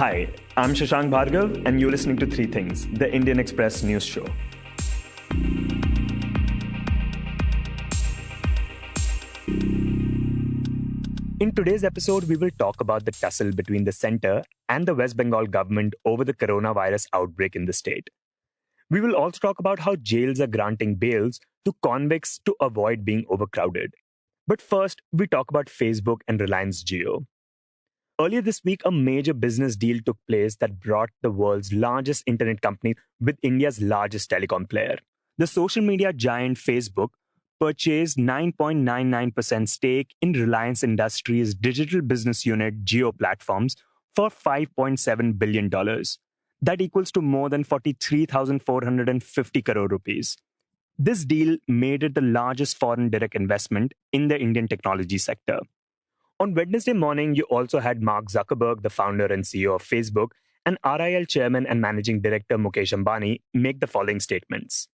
Hi, I'm Shashank Bhargav, and you're listening to Three Things, the Indian Express news show. In today's episode, we will talk about the tussle between the centre and the West Bengal government over the coronavirus outbreak in the state. We will also talk about how jails are granting bails to convicts to avoid being overcrowded. But first, we talk about Facebook and Reliance Jio. Earlier this week, a major business deal took place that brought the world's largest internet company with India's largest telecom player. The social media giant Facebook purchased 9.99% stake in Reliance Industries' digital business unit Jio Platforms for $5.7 billion. That equals to more than 43,450 crore rupees. This deal made it the largest foreign direct investment in the Indian technology sector. On Wednesday morning, you also had Mark Zuckerberg, the founder and CEO of Facebook, and RIL chairman and managing director Mukesh Ambani make the following statements.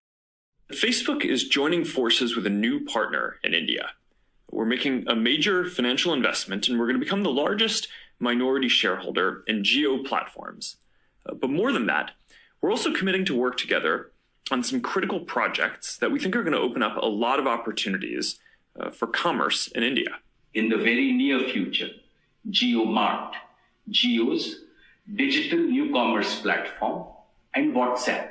Facebook is joining forces with a new partner in India. We're making a major financial investment, and we're going to become the largest minority shareholder in Jio Platforms. But more than that, we're also committing to work together on some critical projects that we think are going to open up a lot of opportunities for commerce in India. In the very near future, JioMart, Jio's digital new commerce platform, and WhatsApp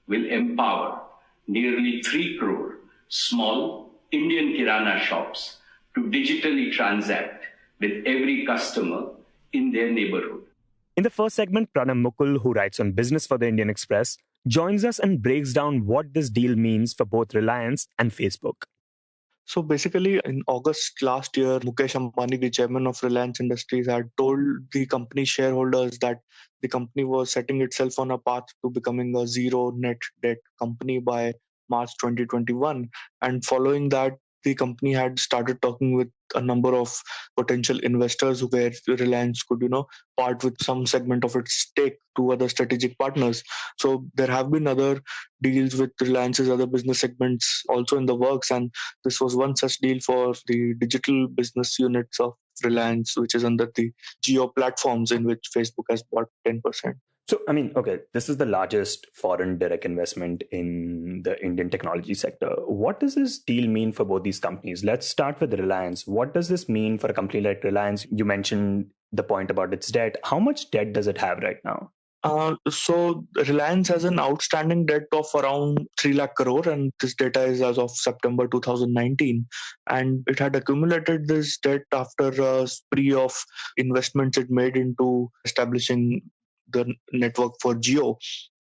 will empower nearly 3 crore small Indian Kirana shops to digitally transact with every customer in their neighborhood. In the first segment, Pranam Mukul, who writes on business for the Indian Express, joins us and breaks down what this deal means for both Reliance and Facebook. So basically, in August last year, Mukesh Ambani, the chairman of Reliance Industries, had told the company shareholders that the company was setting itself on a path to becoming a zero net debt company by March 2021. And following that, the company had started talking with a number of potential investors where Reliance could, part with some segment of its stake to other strategic partners. So there have been other deals with Reliance's other business segments also in the works. And this was one such deal for the digital business units of Reliance, which is under the Jio Platforms, in which Facebook has bought 10%. So, this is the largest foreign direct investment in the Indian technology sector. What does this deal mean for both these companies? Let's start with Reliance. What does this mean for a company like Reliance? You mentioned the point about its debt. How much debt does it have right now? So Reliance has an outstanding debt of around 3 lakh crore, and this data is as of September 2019. And it had accumulated this debt after a spree of investments it made into establishing the network for Jio.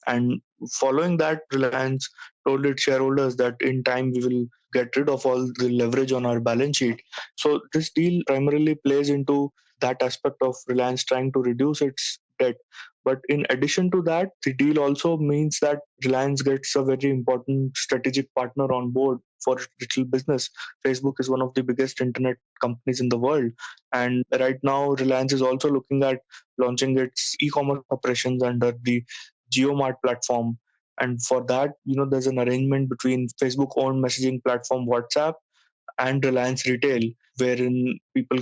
And following that, Reliance told its shareholders that in time we will get rid of all the leverage on our balance sheet. So this deal primarily plays into that aspect of Reliance trying to reduce its debt. But in addition to that, the deal also means that Reliance gets a very important strategic partner on board for digital business. Facebook is one of the biggest internet companies in the world. And right now, Reliance is also looking at launching its e-commerce operations under the JioMart platform. And for that, there's an arrangement between Facebook-owned messaging platform WhatsApp and Reliance Retail, wherein people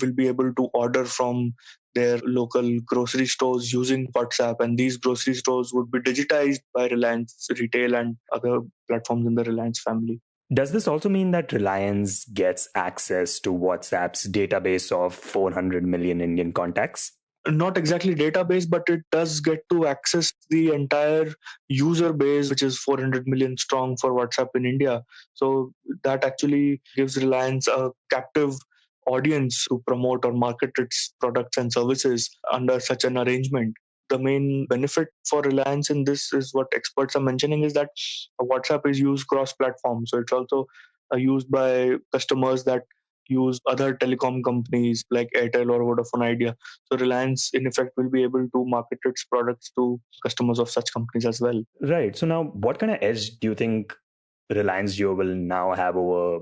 will be able to order from their local grocery stores using WhatsApp, and these grocery stores would be digitized by Reliance Retail and other platforms in the Reliance family. Does this also mean that Reliance gets access to WhatsApp's database of 400 million Indian contacts? Not exactly database, but it does get to access the entire user base, which is 400 million strong for WhatsApp in India. So that actually gives Reliance a captive audience to promote or market its products and services under such an arrangement. The main benefit for Reliance in this is what experts are mentioning is that WhatsApp is used cross-platform. So it's also used by customers that use other telecom companies like Airtel or Vodafone Idea. So Reliance, in effect, will be able to market its products to customers of such companies as well. Right. So now, what kind of edge do you think Reliance Jio will now have over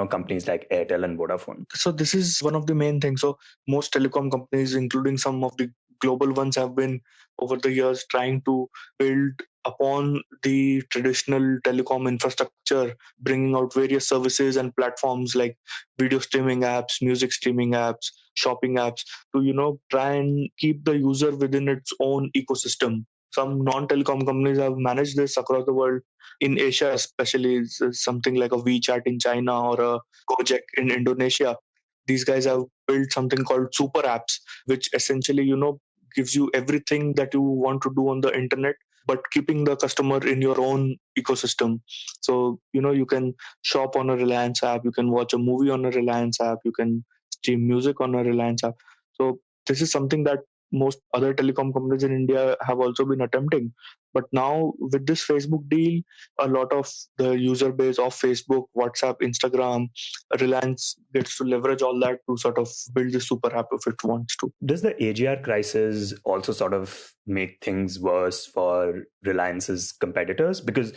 companies like Airtel and Vodafone? So this is one of the main things. So most telecom companies, including some of the global ones, have been over the years trying to build upon the traditional telecom infrastructure, bringing out various services and platforms like video streaming apps, music streaming apps, shopping apps to, try and keep the user within its own ecosystem. Some non-telecom companies have managed this across the world. In Asia, especially, it's something like a WeChat in China or a Gojek in Indonesia. These guys have built something called super apps, which essentially, gives you everything that you want to do on the internet, but keeping the customer in your own ecosystem. So, you can shop on a Reliance app, you can watch a movie on a Reliance app, you can stream music on a Reliance app. So this is something that most other telecom companies in India have also been attempting. But now with this Facebook deal, a lot of the user base of Facebook, WhatsApp, Instagram, Reliance gets to leverage all that to sort of build the super app if it wants to. Does the AGR crisis also sort of make things worse for Reliance's competitors? Because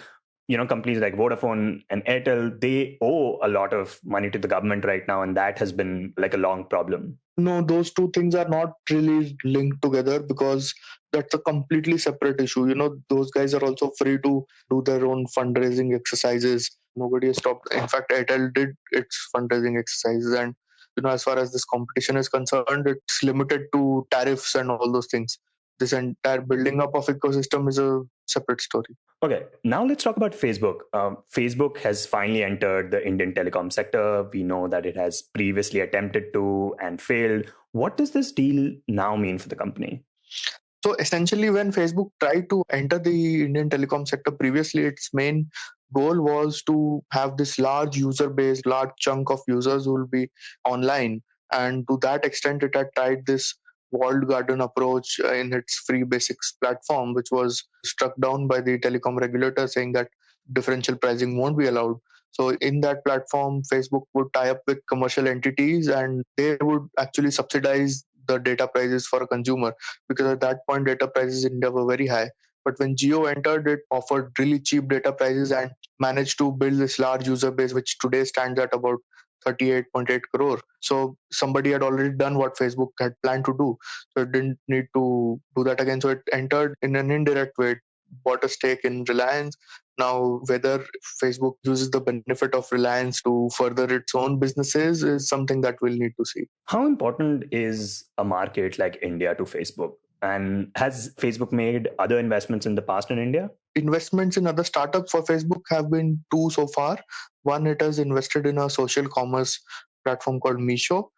companies like Vodafone and Airtel, they owe a lot of money to the government right now, and that has been like a long problem. No, those two things are not really linked together because that's a completely separate issue. Those guys are also free to do their own fundraising exercises. Nobody has stopped. In fact, Airtel did its fundraising exercises, and as far as this competition is concerned, it's limited to tariffs and all those things. This entire building up of ecosystem is a separate story. Okay, now let's talk about Facebook. Facebook has finally entered the Indian telecom sector. We know that it has previously attempted to and failed. What does this deal now mean for the company? So essentially, when Facebook tried to enter the Indian telecom sector previously, its main goal was to have this large user base, large chunk of users who will be online. And to that extent, it had tried this walled garden approach in its free basics platform, which was struck down by the telecom regulator, saying that differential pricing won't be allowed. So in that platform, Facebook would tie up with commercial entities and they would actually subsidize the data prices for a consumer, because at that point data prices in India were very high. But when Jio entered, it offered really cheap data prices and managed to build this large user base, which today stands at about 38.8 crore. So somebody had already done what Facebook had planned to do. So it didn't need to do that again. So it entered in an indirect way, bought a stake in Reliance. Now, whether Facebook uses the benefit of Reliance to further its own businesses is something that we'll need to see. How important is a market like India to Facebook? And has Facebook made other investments in the past in India? Investments in other startups for Facebook have been two so far. One, it has invested in a social commerce platform called Meesho,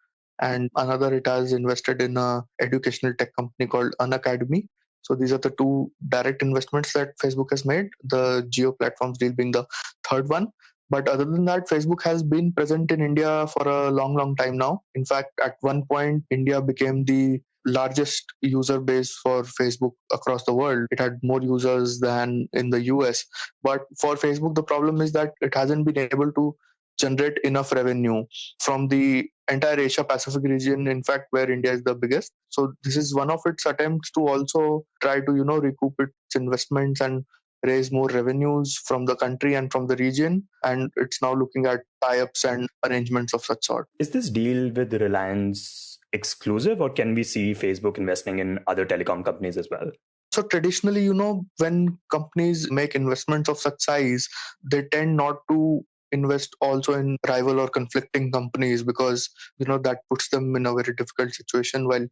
and another, it has invested in a educational tech company called Unacademy. So these are the two direct investments that Facebook has made, the Geo Platforms deal being the third one. But other than that, Facebook has been present in India for a long, long time now. In fact, at one point, India became the largest user base for Facebook across the world. It had more users than in the US. But for Facebook, the problem is that it hasn't been able to generate enough revenue from the entire Asia Pacific region, in fact, where India is the biggest. So this is one of its attempts to also try to, recoup its investments and raise more revenues from the country and from the region. And it's now looking at tie-ups and arrangements of such sort. Is this deal with Reliance exclusive, or can we see Facebook investing in other telecom companies as well? So traditionally, when companies make investments of such size, they tend not to invest also in rival or conflicting companies, because that puts them in a very difficult situation while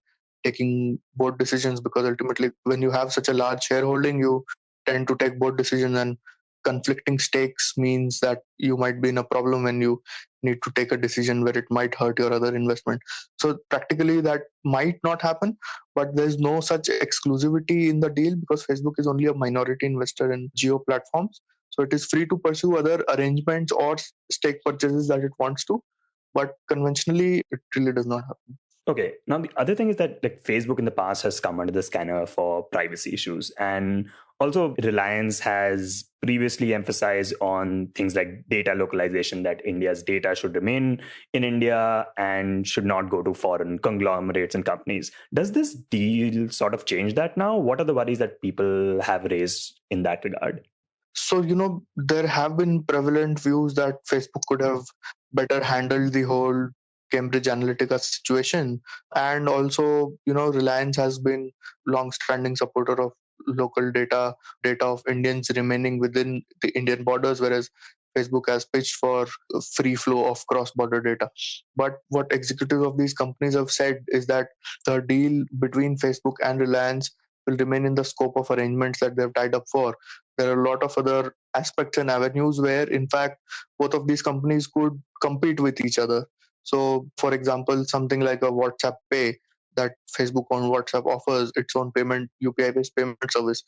taking board decisions, because ultimately when you have such a large shareholding, you tend to take board decisions, and conflicting stakes means that you might be in a problem when you need to take a decision where it might hurt your other investment. So practically that might not happen, but there's no such exclusivity in the deal because Facebook is only a minority investor in Geo platforms. So it is free to pursue other arrangements or stake purchases that it wants to, but conventionally it really does not happen. Okay. Now, the other thing is that Facebook in the past has come under the scanner for privacy issues. And also, Reliance has previously emphasized on things like data localization, that India's data should remain in India and should not go to foreign conglomerates and companies. Does this deal sort of change that now? What are the worries that people have raised in that regard? So, there have been prevalent views that Facebook could have better handled the whole Cambridge Analytica situation. And also, Reliance has been long-standing supporter of local data of Indians remaining within the Indian borders, whereas Facebook has pitched for free flow of cross-border data. But what executives of these companies have said is that the deal between Facebook and Reliance will remain in the scope of arrangements that they've tied up for. There are a lot of other aspects and avenues where, in fact, both of these companies could compete with each other. So, for example, something like a WhatsApp Pay that Facebook on WhatsApp offers its own payment, UPI-based payment service.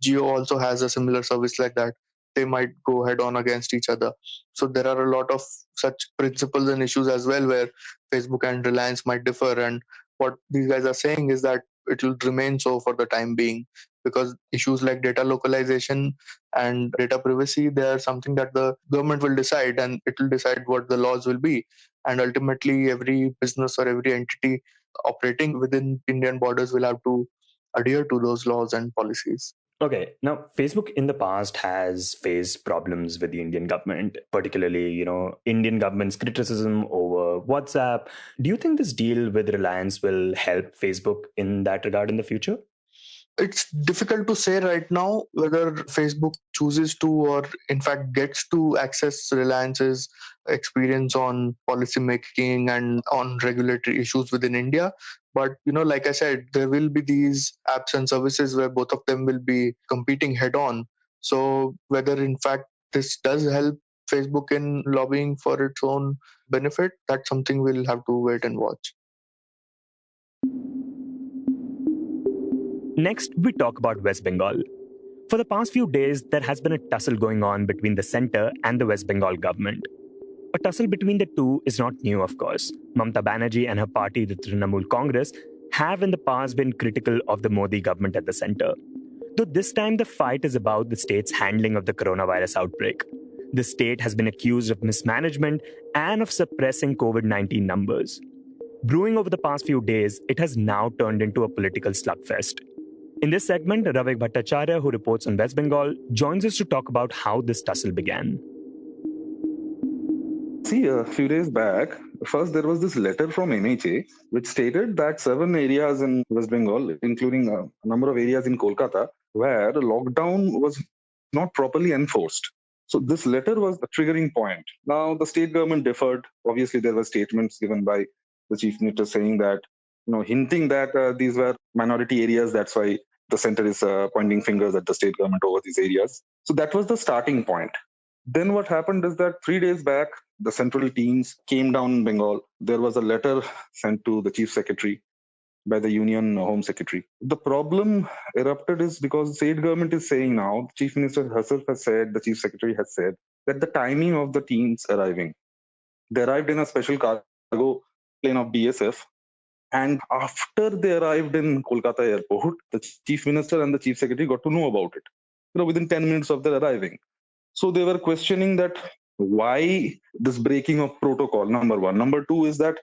Jio also has a similar service like that. They might go head on against each other. So there are a lot of such principles and issues as well where Facebook and Reliance might differ. And what these guys are saying is that it will remain so for the time being, because issues like data localization and data privacy, they are something that the government will decide, and it will decide what the laws will be. And ultimately, every business or every entity operating within Indian borders will have to adhere to those laws and policies. Okay, now Facebook in the past has faced problems with the Indian government, particularly, Indian government's criticism over WhatsApp. Do you think this deal with Reliance will help Facebook in that regard in the future? It's difficult to say right now whether Facebook chooses to, or in fact gets to, access Reliance's experience on policy making and on regulatory issues within India. But like I said, there will be these apps and services where both of them will be competing head on. So whether in fact this does help Facebook in lobbying for its own benefit, that's something we'll have to wait and watch. Next, we talk about West Bengal. For the past few days, there has been a tussle going on between the centre and the West Bengal government. A tussle between the two is not new, of course. Mamata Banerjee and her party, the Trinamool Congress, have in the past been critical of the Modi government at the centre. Though this time the fight is about the state's handling of the coronavirus outbreak. The state has been accused of mismanagement and of suppressing COVID-19 numbers. Brewing over the past few days, it has now turned into a political slugfest. In this segment, Ravik Bhattacharya, who reports on West Bengal, joins us to talk about how this tussle began. See, a few days back, first there was this letter from MHA which stated that 7 areas in West Bengal, including a number of areas in Kolkata, where the lockdown was not properly enforced. So this letter was a triggering point. Now, the state government differed. Obviously, there were statements given by the chief minister saying that, hinting that these were minority areas. That's why the center is pointing fingers at the state government over these areas. So that was the starting point. Then what happened is that 3 days back, the central teams came down in Bengal. There was a letter sent to the chief secretary by the Union Home Secretary. The problem erupted is because the state government is saying now, the chief minister herself has said, the chief secretary has said, that the timing of the teams arriving. They arrived in a special cargo plane of BSF. And after they arrived in Kolkata airport, the chief minister and the chief secretary got to know about it, within 10 minutes of their arriving. So they were questioning that why this breaking of protocol, number one. Number two is that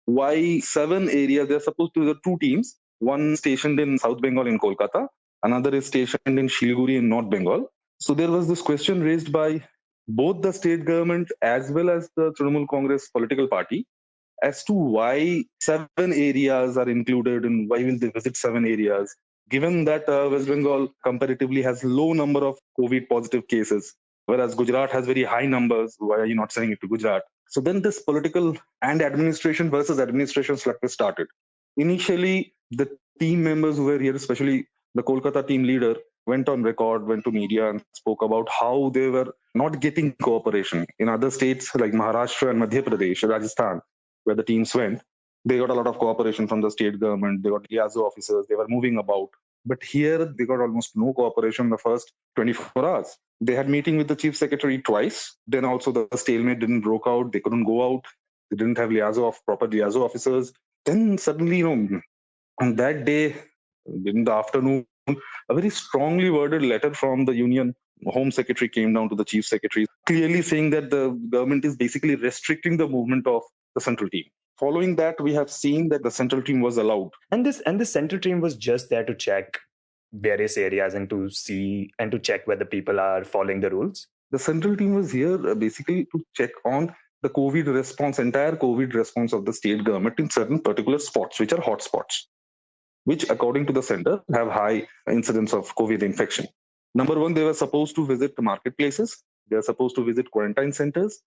why 7 areas, they're supposed to be 2 teams, one stationed in South Bengal in Kolkata, another is stationed in Shiliguri in North Bengal. So there was this question raised by both the state government as well as the Trinamool Congress political party as to why 7 areas are included and why will they visit 7 areas, given that West Bengal comparatively has low number of COVID positive cases, whereas Gujarat has very high numbers. Why are you not sending it to Gujarat? So then this political and administration versus administration slugfest started. Initially, the team members who were here, especially the Kolkata team leader, went on record, went to media and spoke about how they were not getting cooperation. In other states like Maharashtra and Madhya Pradesh, Rajasthan, where the teams went, they got a lot of cooperation from the state government. They got liaison officers. They were moving about. But here, they got almost no cooperation the first 24 hours. They had meeting with the chief secretary twice. Then also the stalemate didn't broke out. They couldn't go out. They didn't have proper liaison officers. Then suddenly, on that day, in the afternoon, a very strongly worded letter from the Union Home Secretary came down to the chief secretary, clearly saying that the government is basically restricting the movement of the central team. Following that, we have seen that the central team was allowed. And this central team was just there to check various areas and to see and to check whether people are following the rules? The central team was here basically to check on the COVID response, entire COVID response of the state government in certain particular spots, which are hotspots. which according to the center have high incidence of COVID infection. Number one, they were supposed to visit the marketplaces. They were supposed to visit quarantine centers.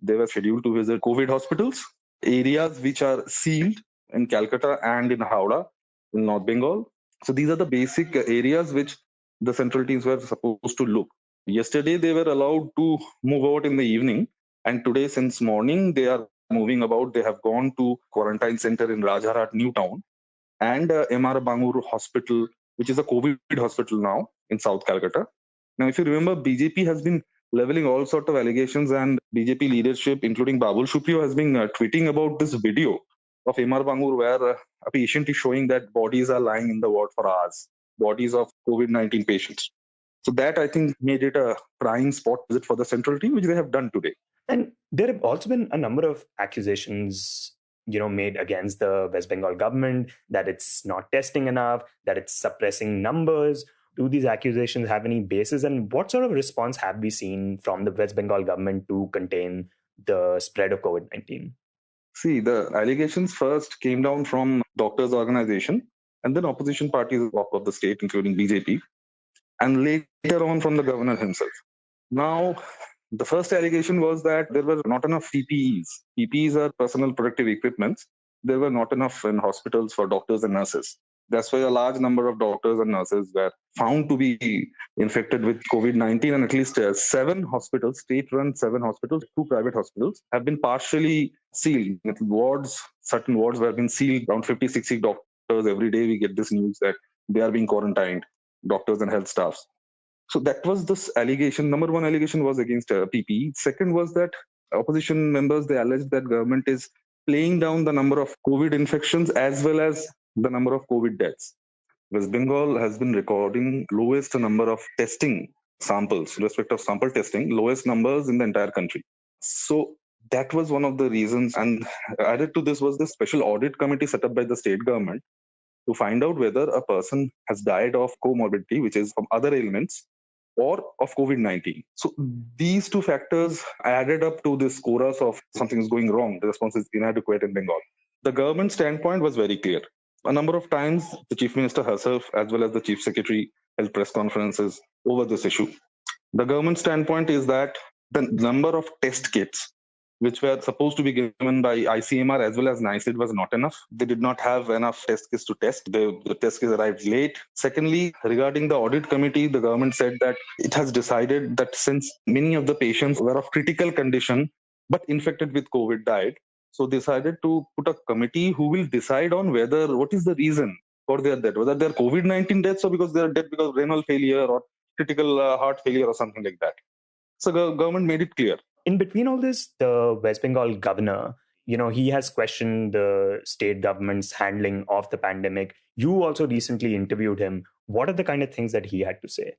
They were scheduled to visit COVID hospitals, areas which are sealed in Calcutta and in Howrah in North Bengal. So these are the basic areas which the central teams were supposed to look. Yesterday, they were allowed to move out in the evening. And today, since morning, they are moving about. They have gone to quarantine center in Rajarat, New Town, and MR Bangur Hospital, which is a COVID hospital now in South Calcutta. Now, if you remember, BJP has been leveling all sorts of allegations, and BJP leadership, including Babul Supriyo, has been tweeting about this video of MR Bangur where a patient is showing that bodies are lying in the ward for hours, bodies of COVID-19 patients. So that, I think, made it a prime spot visit for the central team, which they have done today. And there have also been a number of accusations, made against the West Bengal government that it's not testing enough, that it's suppressing numbers. Do these accusations have any basis? And what sort of response have we seen from the West Bengal government to contain the spread of COVID-19? See, the allegations first came down from doctors' organization and then opposition parties of the state, including BJP, and later on from the governor himself. Now, the first allegation was that there were not enough PPEs. PPEs are personal protective equipments. There were not enough in hospitals for doctors and nurses. That's why a large number of doctors and nurses were found to be infected with COVID-19, and at least 7 hospitals, state-run 7 hospitals, 2 private hospitals, have been partially sealed. Certain wards have been sealed. Around 50, 60 doctors every day we get this news that they are being quarantined, doctors and health staffs. So that was this allegation. Number one allegation was against PPE. Second was that opposition members, they alleged that government is playing down the number of COVID infections as well as the number of COVID deaths. West Bengal has been recording lowest number of testing samples, respect of sample testing, lowest numbers in the entire country. So that was one of the reasons. And added to this was the special audit committee set up by the state government to find out whether a person has died of comorbidity, which is from other ailments, or of COVID-19. So these 2 factors added up to this chorus of something is going wrong. The response is inadequate in Bengal. The government standpoint was very clear. A number of times, the chief minister herself, as well as the chief secretary, held press conferences over this issue. The government standpoint is that the number of test kits which were supposed to be given by ICMR as well as NICED was not enough. They did not have enough test kits to test. The test kits arrived late. Secondly, regarding the audit committee, the government said that it has decided that since many of the patients were of critical condition but infected with COVID died, so decided to put a committee who will decide on what is the reason for their death, whether they're COVID-19 deaths or because they're dead because of renal failure or critical heart failure or something like that. So the government made it clear. In between all this, the West Bengal governor, he has questioned the state government's handling of the pandemic. You also recently interviewed him. What are the kind of things that he had to say?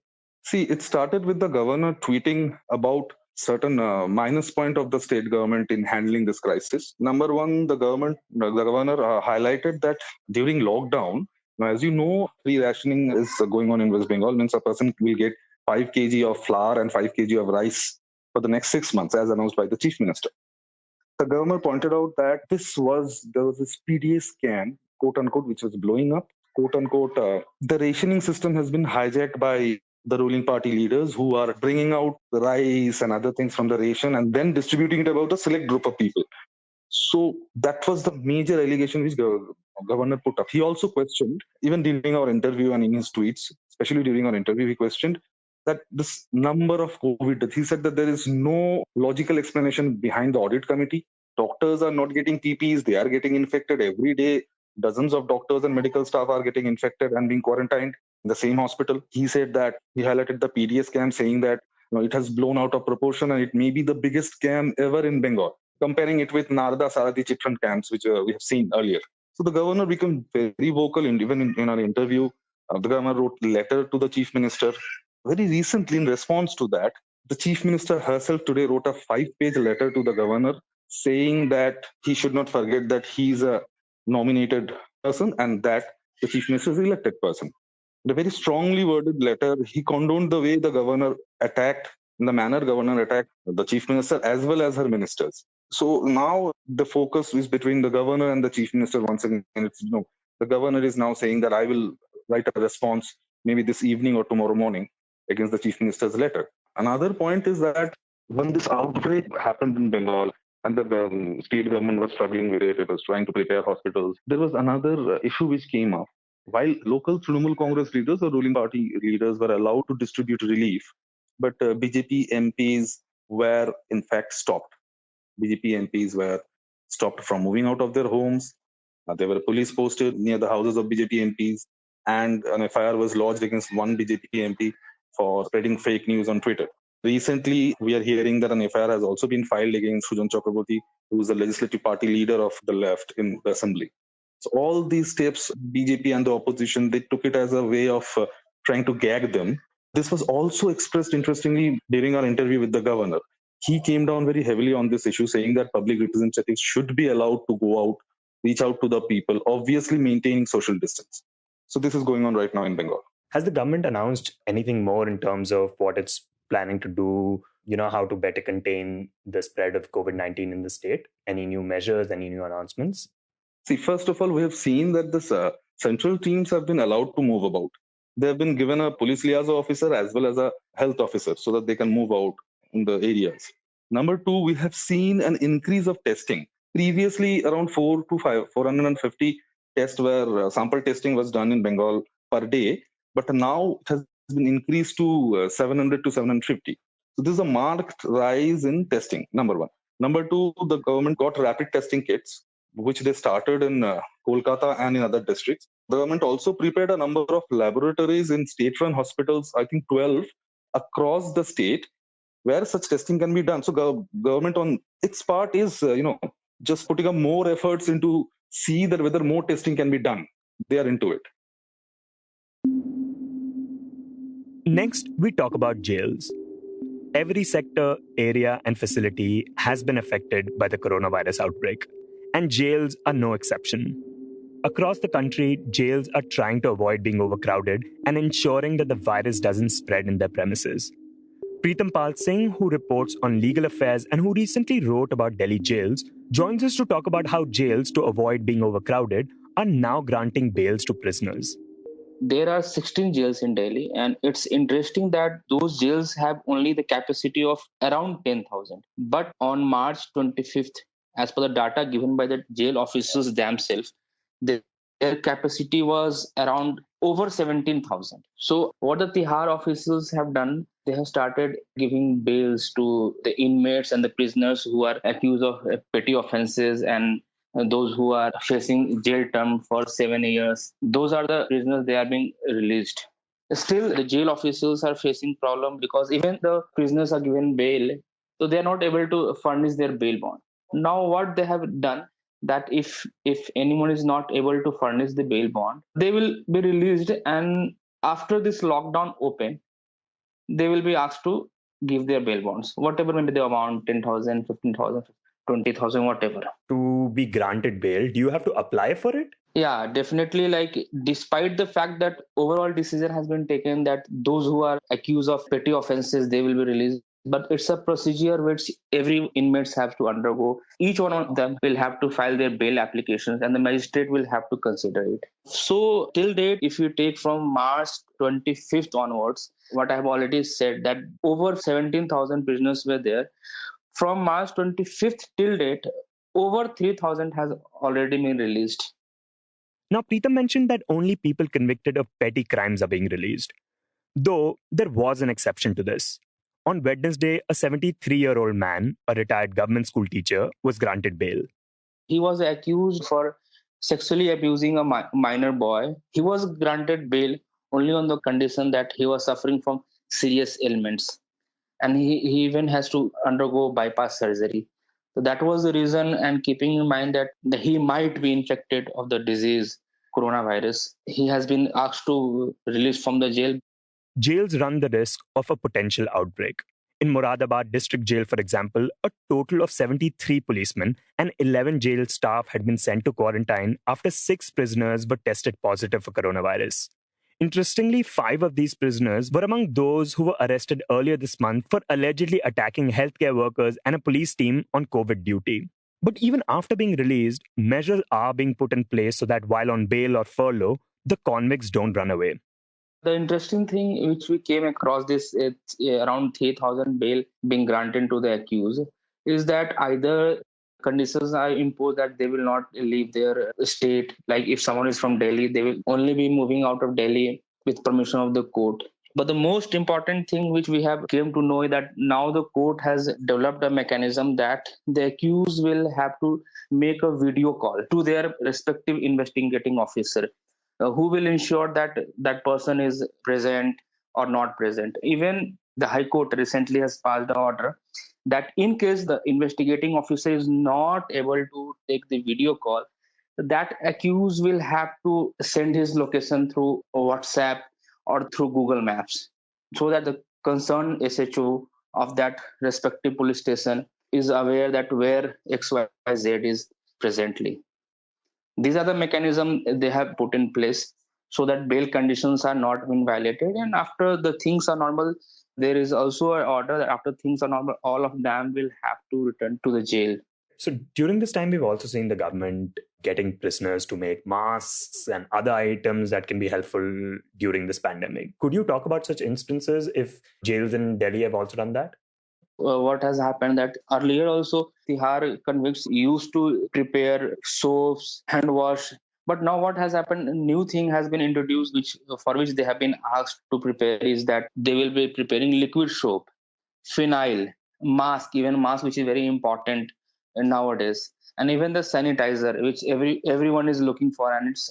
See, it started with the governor tweeting about certain minus point of the state government in handling this crisis. Number one, the governor highlighted that during lockdown, now, as you know, free rationing is going on in West Bengal, means a person will get 5 kg of flour and 5 kg of rice for the next 6 months, as announced by the chief minister. The governor pointed out that there was this PDA scam, quote unquote, which was blowing up, quote unquote. The rationing system has been hijacked by the ruling party leaders who are bringing out the rice and other things from the ration and then distributing it about a select group of people. So that was the major allegation which governor put up. He also questioned, even during our interview and in his tweets, especially during our interview, he questioned that this number of COVID deaths. He said that there is no logical explanation behind the audit committee. Doctors are not getting PPEs. They are getting infected every day. Dozens of doctors and medical staff are getting infected and being quarantined in the same hospital. He said that he highlighted the PDA scam, saying that it has blown out of proportion and it may be the biggest scam ever in Bengal, comparing it with Narada Sarathi chit fund camps, which we have seen earlier. So the governor became very vocal, and even in our interview, the governor wrote a letter to the chief minister. Very recently, in response to that, the chief minister herself today wrote a 5-page letter to the governor saying that he should not forget that he's a nominated person and that the chief minister is an elected person. In a very strongly worded letter, he condoned the way the governor attacked, in the manner governor attacked the chief minister as well as her ministers. So now the focus is between the governor and the chief minister once again. It's The governor is now saying that I will write a response maybe this evening or tomorrow morning against the chief minister's letter. Another point is that when this outbreak happened in Bengal and the state government was struggling with it, it was trying to prepare hospitals, there was another issue which came up. While local Trinamool Congress leaders or ruling party leaders were allowed to distribute relief, but BJP MPs were in fact stopped. BJP MPs were stopped from moving out of their homes. There were police posted near the houses of BJP MPs, and an FIR was lodged against one BJP MP for spreading fake news on Twitter. Recently, we are hearing that an FIR has also been filed against Sujan Chakraborty, who is the legislative party leader of the left in the assembly. So all these steps, BJP and the opposition, they took it as a way of trying to gag them. This was also expressed interestingly during our interview with the governor. He came down very heavily on this issue, saying that public representatives should be allowed to go out, reach out to the people, obviously maintaining social distance. So this is going on right now in Bengal. Has the government announced anything more in terms of what it's planning to do, how to better contain the spread of COVID-19 in the state? Any new measures, any new announcements? See, first of all, we have seen that the central teams have been allowed to move about. They have been given a police liaison officer as well as a health officer so that they can move out in the areas. Number two, we have seen an increase of testing. Previously, around 450 tests where sample testing was done in Bengal per day, but now it has been increased to 700 to 750. So this is a marked rise in testing, number one. Number two, the government got rapid testing kits, which they started in Kolkata and in other districts. The government also prepared a number of laboratories in state-run hospitals, I think 12, across the state, where such testing can be done. So government on its part is, just putting up more efforts into see that whether more testing can be done. They are into it. Next, we talk about jails. Every sector, area, and facility has been affected by the coronavirus outbreak, and jails are no exception. Across the country, jails are trying to avoid being overcrowded and ensuring that the virus doesn't spread in their premises. Pritam Pal Singh, who reports on legal affairs and who recently wrote about Delhi jails, joins us to talk about how jails, to avoid being overcrowded, are now granting bails to prisoners. There are 16 jails in Delhi, and it's interesting that those jails have only the capacity of around 10,000. But on March 25th, as per the data given by the jail officers themselves, their capacity was around over 17,000. So what the Tihar officers have done, they have started giving bails to the inmates and the prisoners who are accused of petty offenses and those who are facing jail term for 7 years. Those are the prisoners, they are being released. Still, the jail officers are facing problem because even the prisoners are given bail, so they are not able to furnish their bail bond. Now what they have done, that if anyone is not able to furnish the bail bond, they will be released, and after this lockdown open, they will be asked to give their bail bonds, whatever may be the amount, 10,000, 15,000, 20,000, whatever. To be granted bail, do you have to apply for it? Yeah, definitely. Like, despite the fact that overall decision has been taken that those who are accused of petty offenses, they will be released. But it's a procedure which every inmates have to undergo. Each one of them will have to file their bail applications and the magistrate will have to consider it. So till date, if you take from March 25th onwards, what I have already said, that over 17,000 prisoners were there. From March 25th till date, over 3,000 has already been released. Now, Pritam mentioned that only people convicted of petty crimes are being released. Though there was an exception to this. On Wednesday, a 73-year-old man, a retired government school teacher, was granted bail. He was accused for sexually abusing a minor boy. He was granted bail only on the condition that he was suffering from serious ailments. And he even has to undergo bypass surgery. So that was the reason, and keeping in mind that he might be infected of the disease, coronavirus, he has been asked to release from the jail. Jails run the risk of a potential outbreak. In Moradabad District Jail, for example, a total of 73 policemen and 11 jail staff had been sent to quarantine after 6 prisoners were tested positive for coronavirus. Interestingly, 5 of these prisoners were among those who were arrested earlier this month for allegedly attacking healthcare workers and a police team on COVID duty. But even after being released, measures are being put in place so that while on bail or furlough, the convicts don't run away. The interesting thing which we came across this around 3,000 bail being granted to the accused is that either conditions are imposed that they will not leave their state. Like if someone is from Delhi, they will only be moving out of Delhi with permission of the court. But the most important thing which we have came to know is that now the court has developed a mechanism that the accused will have to make a video call to their respective investigating officer, who will ensure that that person is present or not present. Even the High Court recently has passed an order that in case the investigating officer is not able to take the video call, that accused will have to send his location through WhatsApp or through Google Maps, so that the concerned SHO of that respective police station is aware that where XYZ is presently. These are the mechanisms they have put in place so that bail conditions are not being violated. And after the things are normal, there is also an order that after things are normal, all of them will have to return to the jail. So during this time, we've also seen the government getting prisoners to make masks and other items that can be helpful during this pandemic. Could you talk about such instances if jails in Delhi have also done that? What has happened that earlier also Tihar convicts used to prepare soaps, hand wash, but now what has happened, a new thing has been introduced which for which they have been asked to prepare is that they will be preparing liquid soap, phenyl, even mask which is very important nowadays, and even the sanitizer which everyone is looking for, and it's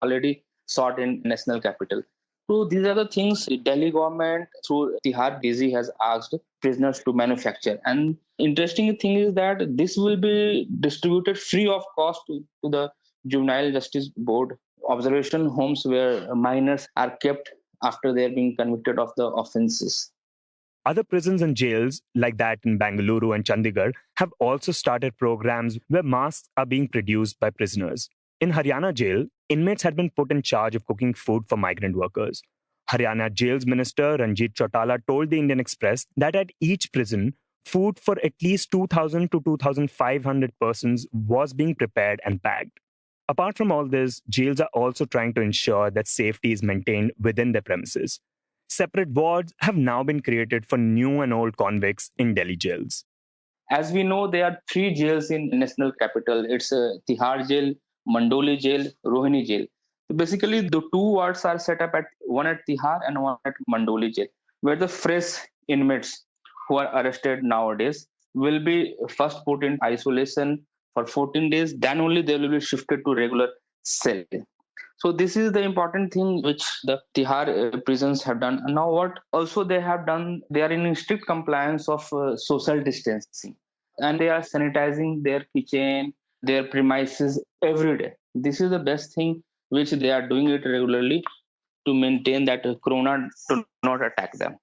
already sought in national capital. So these are the things the Delhi government through Tihar DG has asked prisoners to manufacture. And interesting thing is that this will be distributed free of cost to the Juvenile Justice Board observation homes where minors are kept after they're being convicted of the offenses. Other prisons and jails, like that in Bengaluru and Chandigarh, have also started programs where masks are being produced by prisoners. In Haryana jail, inmates had been put in charge of cooking food for migrant workers. Haryana Jails Minister Ranjit Chautala told the Indian Express that at each prison, food for at least 2,000 to 2,500 persons was being prepared and packed. Apart from all this, jails are also trying to ensure that safety is maintained within their premises. Separate wards have now been created for new and old convicts in Delhi jails. As we know, there are 3 jails in national capital. It's Tihar jail, Mandoli jail, Rohini jail. So basically, the 2 wards are set up one at Tihar and one at Mandoli jail, where the fresh inmates who are arrested nowadays will be first put in isolation for 14 days. Then only they will be shifted to regular cell. So this is the important thing which the Tihar prisons have done. And now what also they have done, they are in strict compliance of social distancing. And they are sanitizing their kitchen, their premises every day. This is the best thing which they are doing it regularly to maintain that corona do not attack them.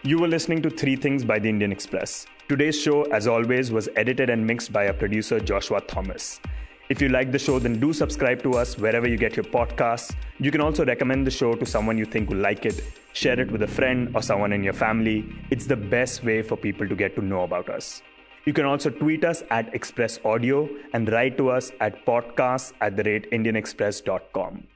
You were listening to 3 Things by the Indian Express. Today's show, as always, was edited and mixed by our producer, Joshua Thomas. If you like the show, then do subscribe to us wherever you get your podcasts. You can also recommend the show to someone you think will like it. Share it with a friend or someone in your family. It's the best way for people to get to know about us. You can also tweet us at Express Audio and write to us at podcasts@indianexpress.com.